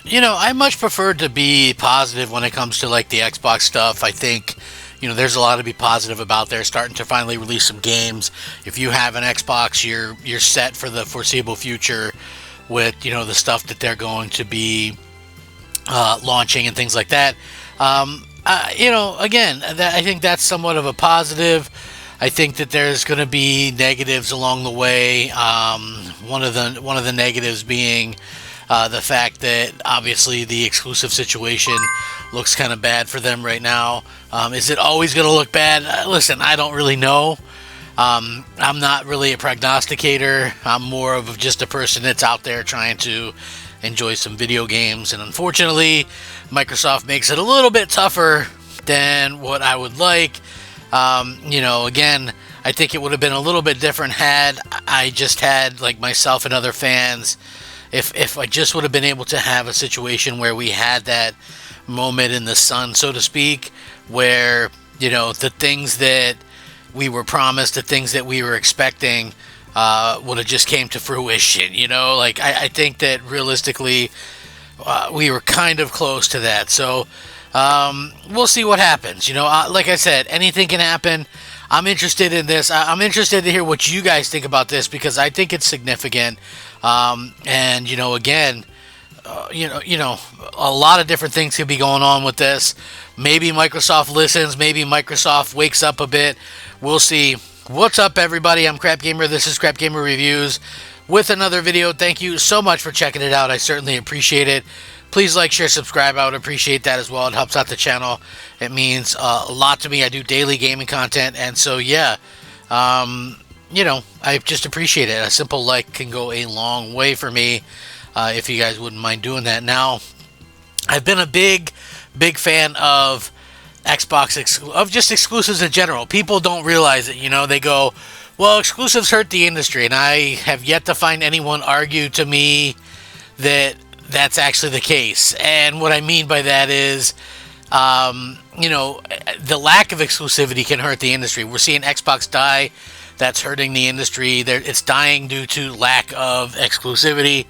I much prefer to be positive when it comes to like the Xbox stuff. I think, there's a lot to be positive about. They're starting to finally release some games. If you have an Xbox, you're set for the foreseeable future with the stuff that they're going to be launching and things like that. Again, I think that's somewhat of a positive. I think that there's going to be negatives along the way. One of the negatives being the fact that obviously the exclusive situation looks kind of bad for them right now. Is it always going to look bad? Listen, I don't really know. I'm not really a prognosticator. I'm more of just a person that's out there trying to enjoy some video games. And unfortunately, Microsoft makes it a little bit tougher than what I would like. Again, I think it would have been a little bit different had I just had like myself and other fans. If I just would have been able to have a situation where we had that moment in the sun, so to speak, where the things that we were promised, the things that we were expecting, would have just came to fruition. Like I think that realistically, we were kind of close to that. So we'll see what happens. Like I said, anything can happen. I'm interested in this. I'm interested to hear what you guys think about this because I think it's significant. And again, a lot of different things could be going on with this. Maybe Microsoft listens. Maybe Microsoft wakes up a bit. We'll see. What's up, everybody? I'm Crap Gamer. This is Crap Gamer Reviews with another video. Thank you so much for checking it out. I certainly appreciate it. Please like, share, subscribe. I would appreciate that as well. It helps out the channel. It means a lot to me. I do daily gaming content, and so yeah, I just appreciate it. A simple like can go a long way for me. If you guys wouldn't mind doing that. Now, I've been a big fan of Xbox, of just exclusives in general. People don't realize it. They go, well, exclusives hurt the industry, and I have yet to find anyone argue to me that that's actually the case. And what I mean by that is, the lack of exclusivity can hurt the industry. We're seeing Xbox die. That's hurting the industry. It's dying due to lack of exclusivity.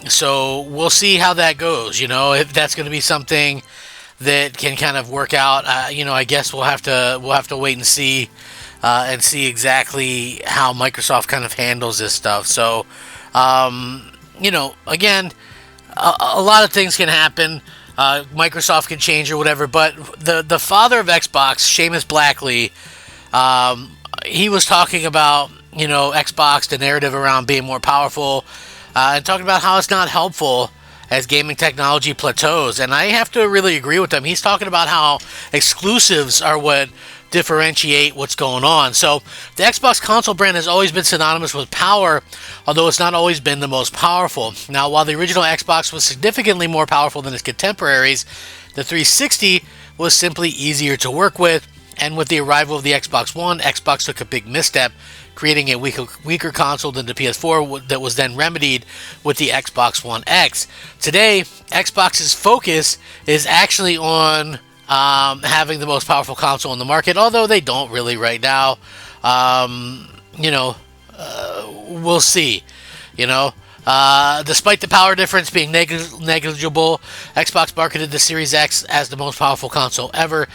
So we'll see how that goes. If that's going to be something that can kind of work out, I guess we'll have to wait and see exactly how Microsoft kind of handles this stuff. So, again, a lot of things can happen. Microsoft can change or whatever, but the father of Xbox, Seamus Blackley, he was talking about Xbox, the narrative around being more powerful, and talking about how it's not helpful as gaming technology plateaus. And I have to really agree with him. He's talking about how exclusives are what differentiate what's going on. So the Xbox console brand has always been synonymous with power, although it's not always been the most powerful. Now, while the original Xbox was significantly more powerful than its contemporaries, the 360 was simply easier to work with. And with the arrival of the Xbox One, Xbox took a big misstep, creating a weaker console than the PS4 that was then remedied with the Xbox One X. Today, Xbox's focus is actually on having the most powerful console in the market, although they don't really right now. We'll see. Despite the power difference being negligible, Xbox marketed the Series X as the most powerful console ever.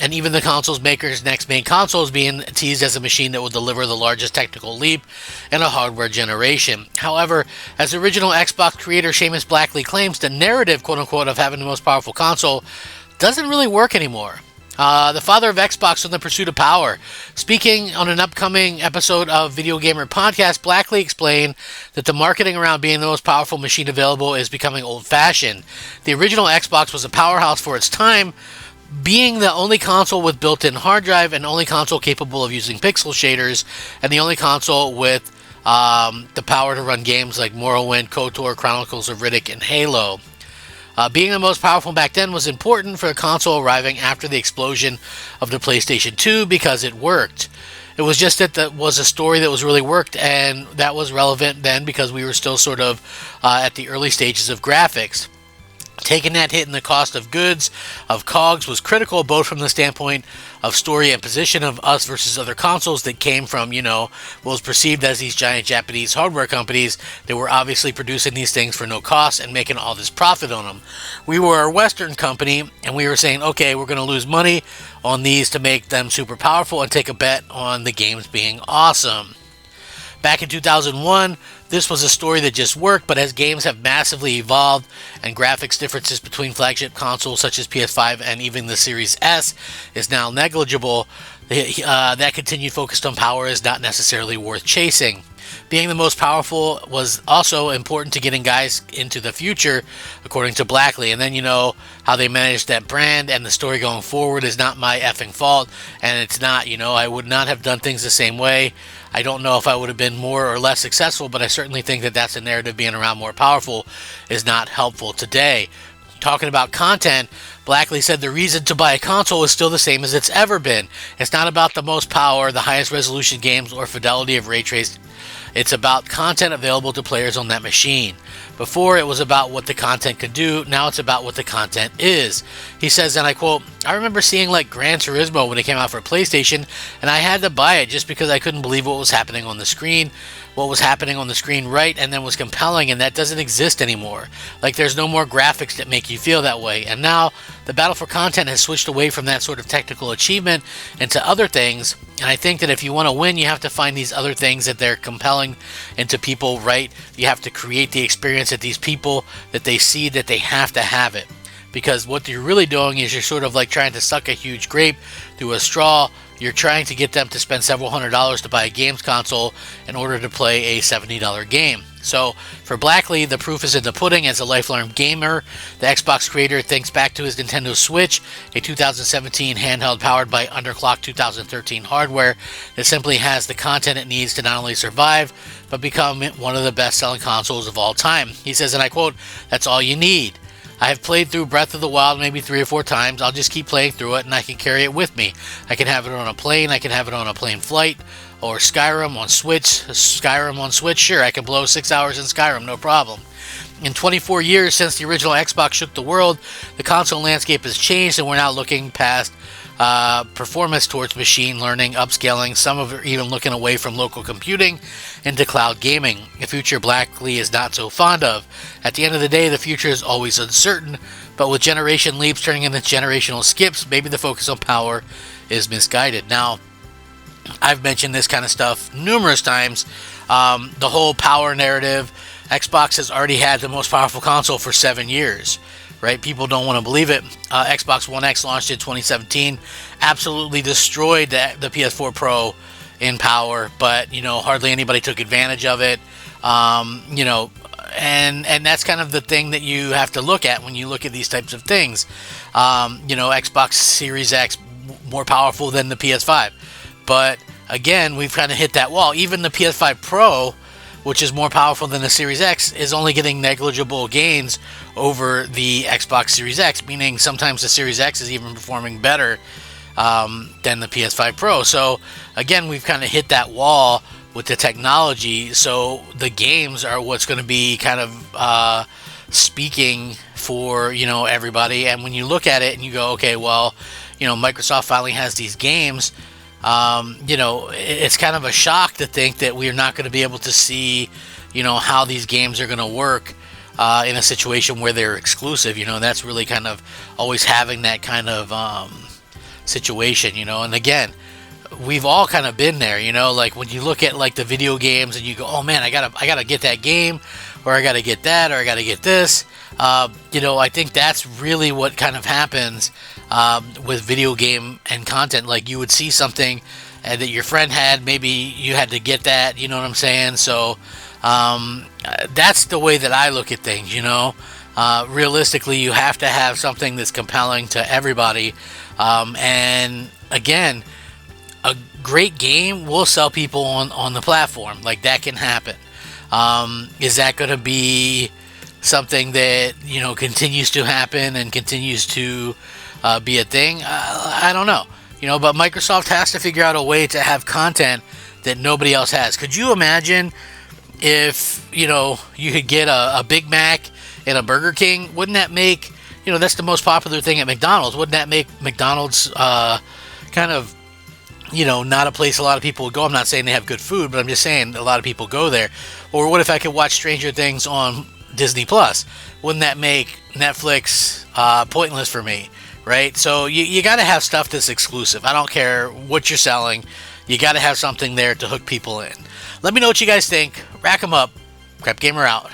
And even the console's maker's next main console is being teased as a machine that will deliver the largest technical leap in a hardware generation. However, as original Xbox creator Seamus Blackley claims, the narrative, quote-unquote, of having the most powerful console doesn't really work anymore. The father of Xbox on the pursuit of power. Speaking on an upcoming episode of Video Gamer Podcast, Blackley explained that the marketing around being the most powerful machine available is becoming old-fashioned. The original Xbox was a powerhouse for its time, being the only console with built-in hard drive and only console capable of using pixel shaders, and the only console with the power to run games like Morrowind, KOTOR, Chronicles of Riddick, and Halo. Being the most powerful back then was important for a console arriving after the explosion of the PlayStation 2 because it worked. It was just that was a story that was really worked, and that was relevant then because we were still sort of at the early stages of graphics. Taking that hit in the cost of goods, of COGS, was critical both from the standpoint of story and position of us versus other consoles that came from, what was perceived as these giant Japanese hardware companies that were obviously producing these things for no cost and making all this profit on them. We were a Western company, and we were saying, okay, we're going to lose money on these to make them super powerful and take a bet on the games being awesome. Back in 2001, this was a story that just worked, but as games have massively evolved and graphics differences between flagship consoles such as PS5 and even the Series S is now negligible, that continued focus on power is not necessarily worth chasing. Being the most powerful was also important to getting guys into the future, according to Blackley. And then how they managed that brand and the story going forward is not my effing fault. And it's not, I would not have done things the same way. I don't know if I would have been more or less successful, but I certainly think that that's a narrative. Being around more powerful is not helpful today. Talking about content, Blackley said the reason to buy a console is still the same as it's ever been. It's not about the most power, the highest resolution games, or fidelity of ray traced. It's about content available to players on that machine. Before, it was about what the content could do. Now it's about what the content is. He says, and I quote, I remember seeing like Gran Turismo when it came out for PlayStation, and I had to buy it just because I couldn't believe what was happening on the screen. What was happening on the screen right and then was compelling, and that doesn't exist anymore. Like, there's no more graphics that make you feel that way. And now the battle for content has switched away from that sort of technical achievement into other things. And I think that if you want to win, you have to find these other things that they're compelling into people, right? You have to create the experience that these people, that they see that they have to have it. Because what you're really doing is you're sort of like trying to suck a huge grape through a straw. You're trying to get them to spend several $100s to buy a games console in order to play a $70 game. So for Blackley, the proof is in the pudding. As a lifelong gamer, the Xbox creator thinks back to his Nintendo Switch, a 2017 handheld powered by underclocked 2013 hardware that simply has the content it needs to not only survive, but become one of the best-selling consoles of all time. He says, and I quote, "That's all you need. I have played through Breath of the Wild maybe 3 or 4 times. I'll just keep playing through it, and I can carry it with me. I can have it on a plane. I can have it on a plane flight. Or Skyrim on Switch. Sure, I can blow 6 hours in Skyrim, no problem." In 24 years since the original Xbox shook the world, the console landscape has changed, and we're now looking past performance towards machine learning, upscaling. Some of it even looking away from local computing into cloud gaming, a future Blackley is not so fond of. At the end of the day, the future is always uncertain, but with generation leaps turning into generational skips, maybe the focus on power is misguided. Now, I've mentioned this kind of stuff numerous times. The whole power narrative. Xbox has already had the most powerful console for 7 years. Right? People don't want to believe it. Xbox One X launched in 2017, absolutely destroyed the PS4 Pro in power, but hardly anybody took advantage of it. And that's kind of the thing that you have to look at when you look at these types of things. Xbox Series X more powerful than the PS5, but again, we've kind of hit that wall. Even the PS5 Pro, which is more powerful than the Series X, is only getting negligible gains over the Xbox Series X, meaning sometimes the Series X is even performing better than the PS5 Pro. So again, we've kind of hit that wall with the technology. So the games are what's going to be kind of speaking for everybody. And when you look at it and you go, okay, well, Microsoft finally has these games. It's kind of a shock to think that we're not going to be able to see, how these games are going to work in a situation where they're exclusive. That's really kind of always having that kind of situation, and again, we've all kind of been there, like when you look at like the video games and you go, oh man, I gotta get that game, or I gotta get that, or I gotta get this. I think that's really what kind of happens with video game and content. Like you would see something that your friend had, maybe you had to get that, you know what I'm saying? So that's the way that I look at things, realistically, you have to have something that's compelling to everybody. And again, a great game will sell people on the platform. Like that can happen. Is that going to be something that continues to happen and continues to be a thing? I don't know. But Microsoft has to figure out a way to have content that nobody else has. Could you imagine if you could get a Big Mac in a Burger King, wouldn't that make, that's the most popular thing at McDonald's. Wouldn't that make McDonald's kind of, not a place a lot of people would go? I'm not saying they have good food, but I'm just saying a lot of people go there. Or what if I could watch Stranger Things on Disney Plus? Wouldn't that make Netflix pointless for me, right? So you got to have stuff that's exclusive. I don't care what you're selling. You got to have something there to hook people in. Let me know what you guys think. Rack 'em up. Crap Gamer out.